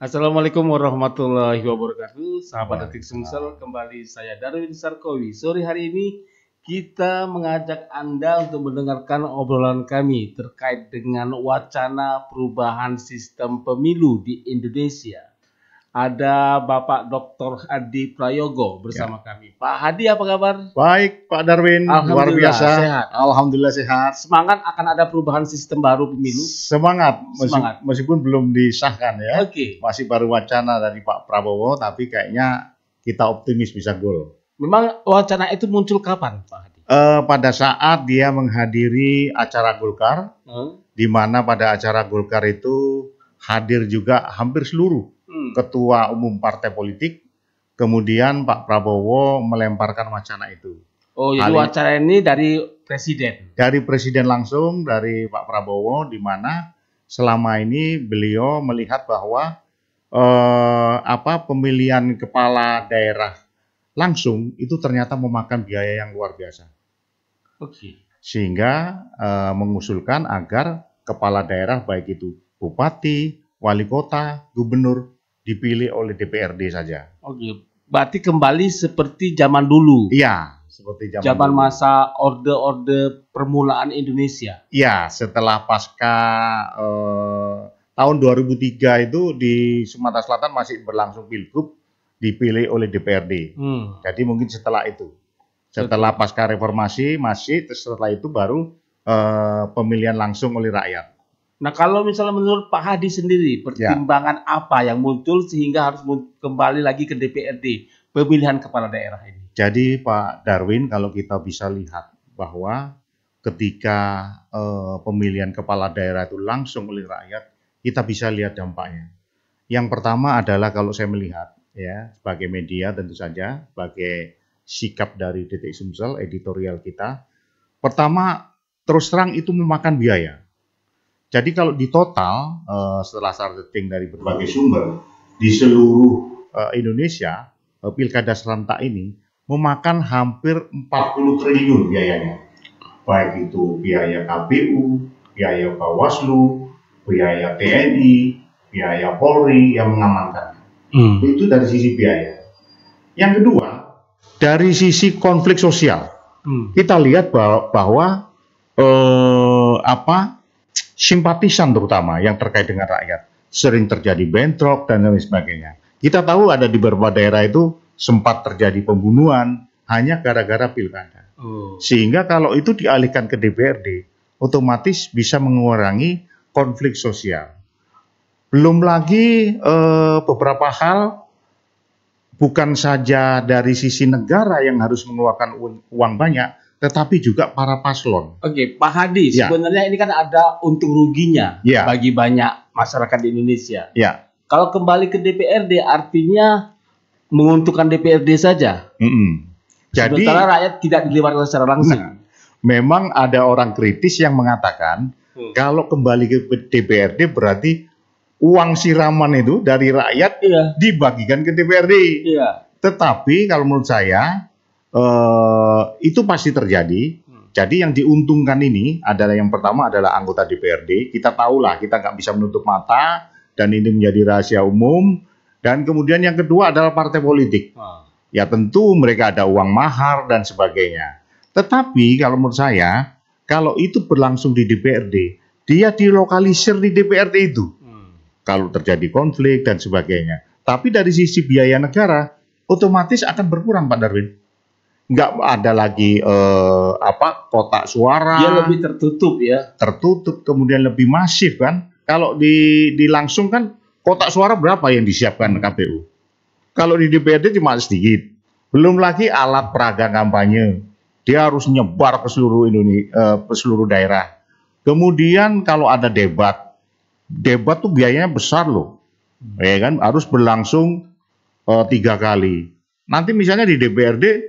Assalamualaikum warahmatullahi wabarakatuh. Sahabat Detik Waalaikumsalam. Sumsel, kembali saya Darwin Sarkowi. Sore hari ini kita mengajak Anda untuk mendengarkan obrolan kami terkait dengan wacana perubahan sistem pemilu di Indonesia. Ada Bapak Dr. Hadi Prayogo bersama kami. Pak Hadi, apa kabar? Baik, Pak Darwin, luar Alhamdulillah, biasa. sehat. Alhamdulillah sehat. Semangat akan ada perubahan sistem baru pemilu. Semangat, Semangat. meskipun belum disahkan ya. Oke. Masih baru wacana dari Pak Prabowo, tapi kayaknya kita optimis bisa gol. Memang wacana itu muncul kapan, Pak Hadi? Pada saat dia menghadiri acara Golkar, di mana pada acara Golkar itu hadir juga hampir seluruh ketua umum partai politik. Kemudian Pak Prabowo melemparkan wacana itu. Oh, jadi wacana ini dari presiden. Dari presiden langsung, dari Pak Prabowo, di mana selama ini beliau melihat bahwa pemilihan kepala daerah langsung itu ternyata memakan biaya yang luar biasa. Oke. Sehingga mengusulkan agar kepala daerah baik itu bupati, wali kota, gubernur dipilih oleh DPRD saja. Oke. Berarti kembali seperti zaman dulu. Iya, seperti Zaman dulu. masa orde-orde permulaan Indonesia. Iya, setelah pasca tahun 2003 itu di Sumatera Selatan masih berlangsung pilgub dipilih oleh DPRD. Jadi mungkin setelah itu, setelah pasca reformasi masih, setelah itu baru pemilihan langsung oleh rakyat. Nah, kalau misalnya menurut Pak Hadi sendiri, pertimbangan apa yang muncul sehingga harus kembali lagi ke DPRD pemilihan kepala daerah ini? Jadi Pak Darwin, kalau kita bisa lihat bahwa ketika pemilihan kepala daerah itu langsung oleh rakyat, kita bisa lihat dampaknya. Yang pertama adalah kalau saya melihat, ya sebagai media tentu saja, sebagai sikap dari Detik Sumsel, editorial kita, pertama terus terang itu memakan biaya. Jadi kalau di total setelah searching dari berbagai sumber di seluruh Indonesia, pilkada serentak ini memakan hampir 40 triliun biayanya. Baik itu biaya KPU, biaya Bawaslu, biaya TNI, biaya Polri yang mengamankan. Itu dari sisi biaya. Yang kedua, dari sisi konflik sosial. Kita lihat bahwa simpatisan terutama yang terkait dengan rakyat sering terjadi bentrok dan lain sebagainya. Kita tahu ada di beberapa daerah itu sempat terjadi pembunuhan hanya gara-gara pilkada. Sehingga kalau itu dialihkan ke DPRD, otomatis bisa mengurangi konflik sosial. Belum lagi beberapa hal bukan saja dari sisi negara yang harus mengeluarkan uang banyak, tetapi juga para paslon. Oke, Pak Hadi, sebenarnya ini kan ada untung ruginya bagi banyak masyarakat di Indonesia. Kalau kembali ke DPRD artinya menguntungkan DPRD saja. Jadi, sementara rakyat tidak dilibatkan secara langsung. Memang ada orang kritis yang mengatakan kalau kembali ke DPRD berarti uang siraman itu dari rakyat dibagikan ke DPRD. Tetapi kalau menurut saya itu pasti terjadi. Jadi yang diuntungkan ini adalah yang pertama adalah anggota DPRD. Kita tahulah, kita nggak bisa menutup mata dan ini menjadi rahasia umum. Dan kemudian yang kedua adalah partai politik. Ya tentu mereka ada uang mahar dan sebagainya. Tetapi kalau menurut saya, kalau itu berlangsung di DPRD, dia dilokalisir di DPRD itu. Kalau terjadi konflik dan sebagainya. Tapi dari sisi biaya negara, otomatis akan berkurang, Pak Darwin. Nggak ada lagi kotak suara. Dia lebih tertutup ya. Tertutup, kemudian lebih masif kan. Kalau dilangsungkan kotak suara berapa yang disiapkan KPU? Kalau di DPRD cuma sedikit. Belum lagi alat peraga kampanye. Dia harus nyebar ke seluruh Indonesia, ke seluruh daerah. Kemudian kalau ada debat tuh biayanya besar loh. Ya kan, harus berlangsung 3 kali. Nanti misalnya di DPRD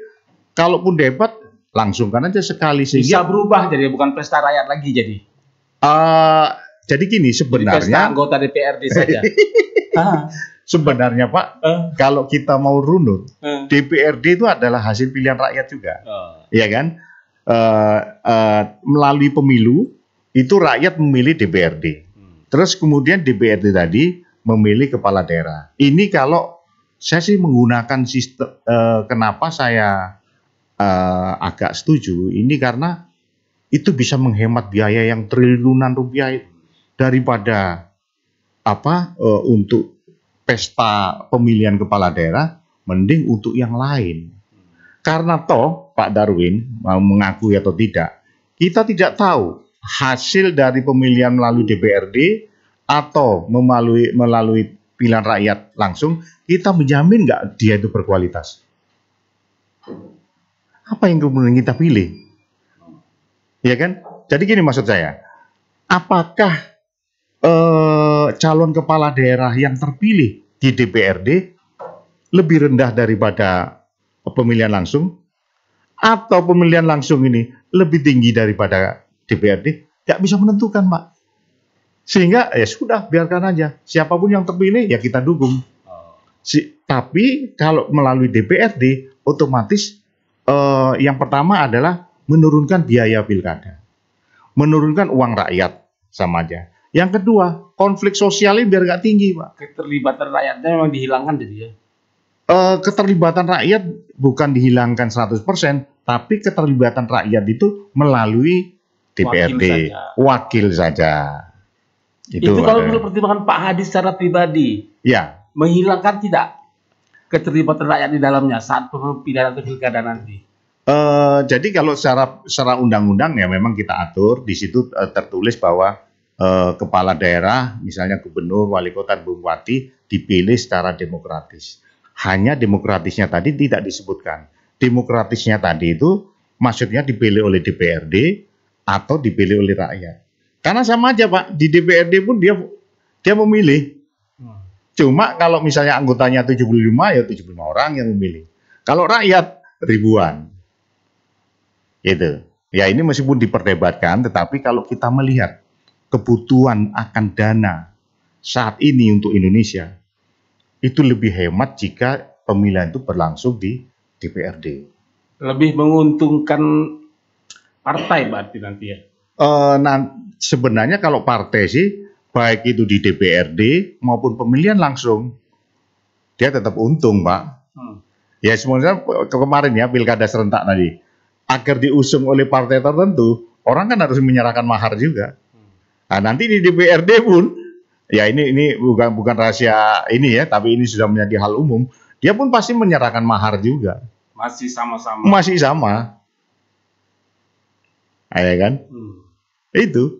kalaupun debat langsungkan aja sekali sehingga bisa berubah jadi bukan pesta rakyat lagi jadi. Jadi gini sebenarnya. Jadi pesta anggota DPRD saja. Sebenarnya Pak, kalau kita mau runut, DPRD itu adalah hasil pilihan rakyat juga, ya kan? Melalui pemilu itu rakyat memilih DPRD. Terus kemudian DPRD tadi memilih kepala daerah. Ini kalau saya sih menggunakan sistem, kenapa saya agak setuju, ini karena itu bisa menghemat biaya yang triliunan rupiah itu. Daripada untuk pesta pemilihan kepala daerah, mending untuk yang lain. Karena toh Pak Darwin mau mengakui atau tidak, kita tidak tahu hasil dari pemilihan melalui DPRD atau melalui pilihan rakyat langsung, kita menjamin nggak dia itu berkualitas? Apa yang kemudian kita pilih? Ya kan? Jadi gini maksud saya, apakah calon kepala daerah yang terpilih di DPRD lebih rendah daripada pemilihan langsung, atau pemilihan langsung ini lebih tinggi daripada DPRD? Nggak bisa menentukan, Pak. Sehingga ya sudah, biarkan aja. Siapapun yang terpilih ya kita dukung. Tapi kalau melalui DPRD, otomatis yang pertama adalah menurunkan biaya pilkada, menurunkan uang rakyat, sama aja. Yang kedua, konflik sosialnya biar nggak tinggi, Pak. Keterlibatan rakyatnya memang dihilangkan jadi ya. Keterlibatan rakyat bukan dihilangkan 100%, tapi keterlibatan rakyat itu melalui DPRD, wakil saja. Itu kalau menurut pertimbangan Pak Hadi secara pribadi, ya, menghilangkan tidak keterlibatan rakyat di dalamnya saat pemilihan atau pilkada nanti. Jadi kalau secara undang-undang ya memang kita atur di situ, tertulis bahwa kepala daerah, misalnya gubernur, wali kota, bupati, dipilih secara demokratis. Hanya demokratisnya tadi tidak disebutkan. Demokratisnya tadi itu maksudnya dipilih oleh DPRD atau dipilih oleh rakyat. Karena sama aja, Pak, di DPRD pun dia memilih. Cuma kalau misalnya anggotanya 75, ya 75 orang yang memilih. Kalau rakyat ribuan. Gitu. Ya ini meskipun diperdebatkan, tetapi kalau kita melihat kebutuhan akan dana saat ini untuk Indonesia, itu lebih hemat jika pemilihan itu berlangsung di DPRD. Lebih menguntungkan partai berarti nanti ya? Sebenarnya kalau partai sih, baik itu di DPRD maupun pemilihan langsung, dia tetap untung, Pak. Ya sebenarnya kemarin ya pilkada serentak tadi, agar diusung oleh partai tertentu, orang kan harus menyerahkan mahar juga. Nah, nanti di DPRD pun, ya ini bukan rahasia ini ya, tapi ini sudah menjadi hal umum. Dia pun pasti menyerahkan mahar juga. Masih sama-sama. Masih sama. Ya kan? Itu.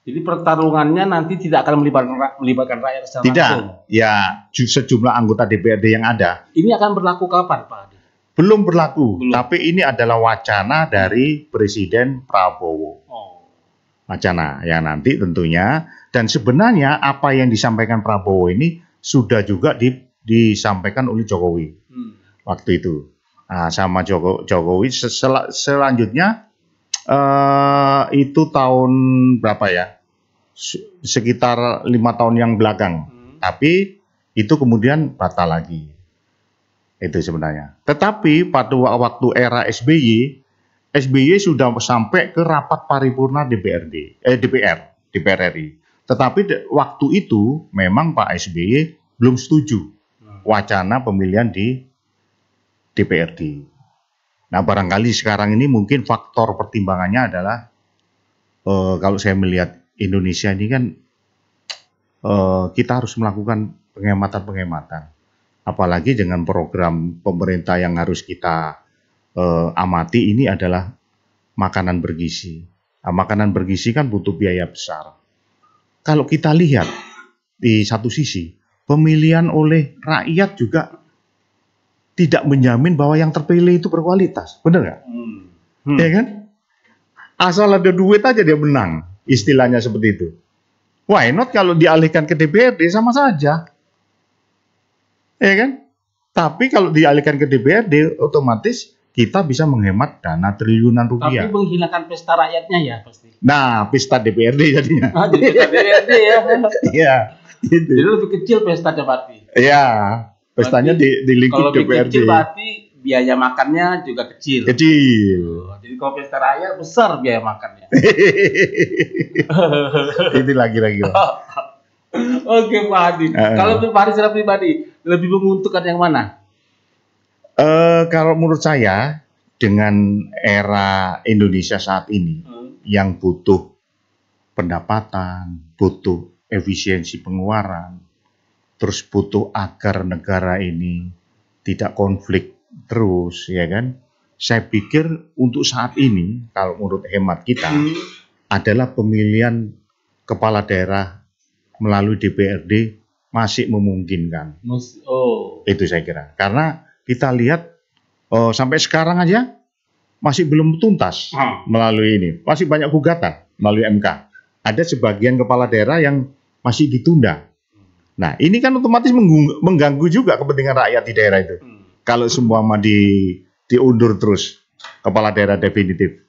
Jadi pertarungannya nanti tidak akan melibatkan rakyat secara langsung. Tidak. Ya, sejumlah anggota DPRD yang ada. Ini akan berlaku kapan, Pak Hadi? Belum berlaku. Tapi ini adalah wacana dari Presiden Prabowo. Wacana ya nanti tentunya, dan sebenarnya apa yang disampaikan Prabowo ini sudah juga disampaikan oleh Jokowi waktu itu. Nah, sama Jokowi selanjutnya itu tahun berapa ya, sekitar 5 tahun yang belakang, tapi itu kemudian batal lagi itu sebenarnya. Tetapi pada waktu era SBY sudah sampai ke rapat paripurna DPR RI. Tetapi waktu itu memang Pak SBY belum setuju wacana pemilihan di DPRD. Nah barangkali sekarang ini mungkin faktor pertimbangannya adalah kalau saya melihat Indonesia ini kan kita harus melakukan penghematan. Apalagi dengan program pemerintah yang harus kita amati ini adalah makanan bergizi. Nah, makanan bergizi kan butuh biaya besar. Kalau kita lihat di satu sisi, pemilihan oleh rakyat juga tidak menjamin bahwa yang terpilih itu berkualitas, benar nggak? Ya kan? Asal ada duit aja dia menang, istilahnya seperti itu. Why not kalau dialihkan ke DPRD sama saja, ya kan? Tapi kalau dialihkan ke DPRD, otomatis kita bisa menghemat dana triliunan rupiah. Tapi menghilangkan pesta rakyatnya ya pasti. Nah, pesta DPRD jadinya. Jadi pesta DPRD ya. Iya. Gitu. Jadi lebih kecil pestanya berarti. Iya. Pestanya di lingkup DPRD. Kalau lebih kecil berarti biaya makannya juga kecil. Jadi kalau pesta rakyat besar biaya makannya. Itu lagi. Oke Pak Hadi. Kalau Pak Hadi secara pribadi lebih menguntungkan yang mana? Kalau menurut saya dengan era Indonesia saat ini yang butuh pendapatan, butuh efisiensi pengeluaran, terus butuh agar negara ini tidak konflik terus, ya kan? Saya pikir untuk saat ini, kalau menurut hemat kita, adalah pemilihan kepala daerah melalui DPRD masih memungkinkan. Itu saya kira. Karena kita lihat sampai sekarang aja masih belum tuntas melalui ini. Masih banyak gugatan melalui MK. Ada sebagian kepala daerah yang masih ditunda. Nah, ini kan otomatis mengganggu juga kepentingan rakyat di daerah itu. Kalau semua diundur terus kepala daerah definitif.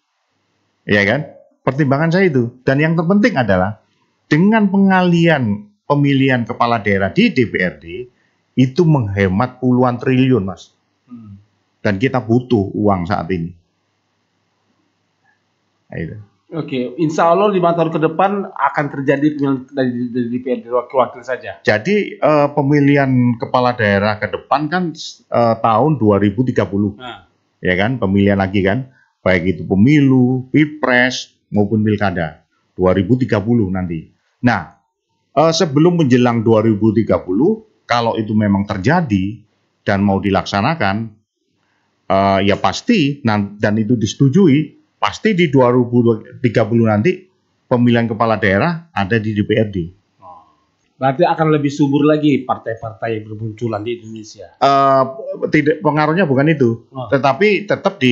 Ya kan? Pertimbangan saya itu. Dan yang terpenting adalah dengan pengalian pemilihan kepala daerah di DPRD itu menghemat puluhan triliun, Mas. Dan kita butuh uang saat ini. Nah, itu. Oke, insya Allah 5 tahun ke depan akan terjadi pemilihan dari DPRD wakil-wakil saja. Jadi pemilihan kepala daerah ke depan kan tahun 2030, ya kan? Pemilihan lagi kan, baik itu pemilu, pilpres maupun pilkada 2030 nanti. Nah, sebelum menjelang 2030, kalau itu memang terjadi dan mau dilaksanakan, ya pasti dan itu disetujui. Pasti di 2030 nanti pemilihan kepala daerah ada di DPRD. Berarti akan lebih subur lagi partai-partai yang bermunculan di Indonesia. Tidak, pengaruhnya bukan itu, tetapi tetap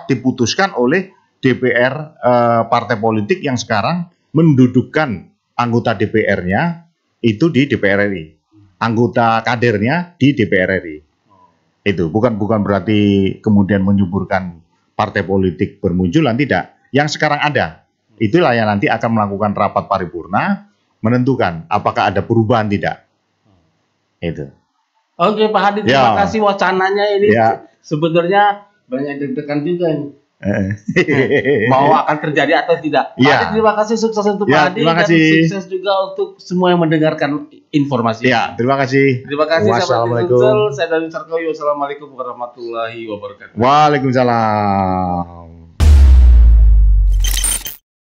diputuskan oleh DPR partai politik yang sekarang mendudukkan anggota DPR-nya itu di DPR RI, anggota kadernya di DPR RI. Itu bukan berarti kemudian menyuburkan partai politik bermunculan, tidak. Yang sekarang ada, itulah yang nanti akan melakukan rapat paripurna, menentukan apakah ada perubahan tidak. Itu. Oke Pak Hadi, terima kasih wacananya ini. Sebenarnya banyak deg-degan juga ini. Mau akan terjadi atau tidak. Pak Hadi, terima kasih, sukses untuk Pak Hadi dan sukses juga untuk semua yang mendengarkan informasi. Terima kasih. Terima kasih. Wassalamualaikum. Saya Darwin Sarkowi. Wassalamualaikum warahmatullahi wabarakatuh. Waalaikumsalam.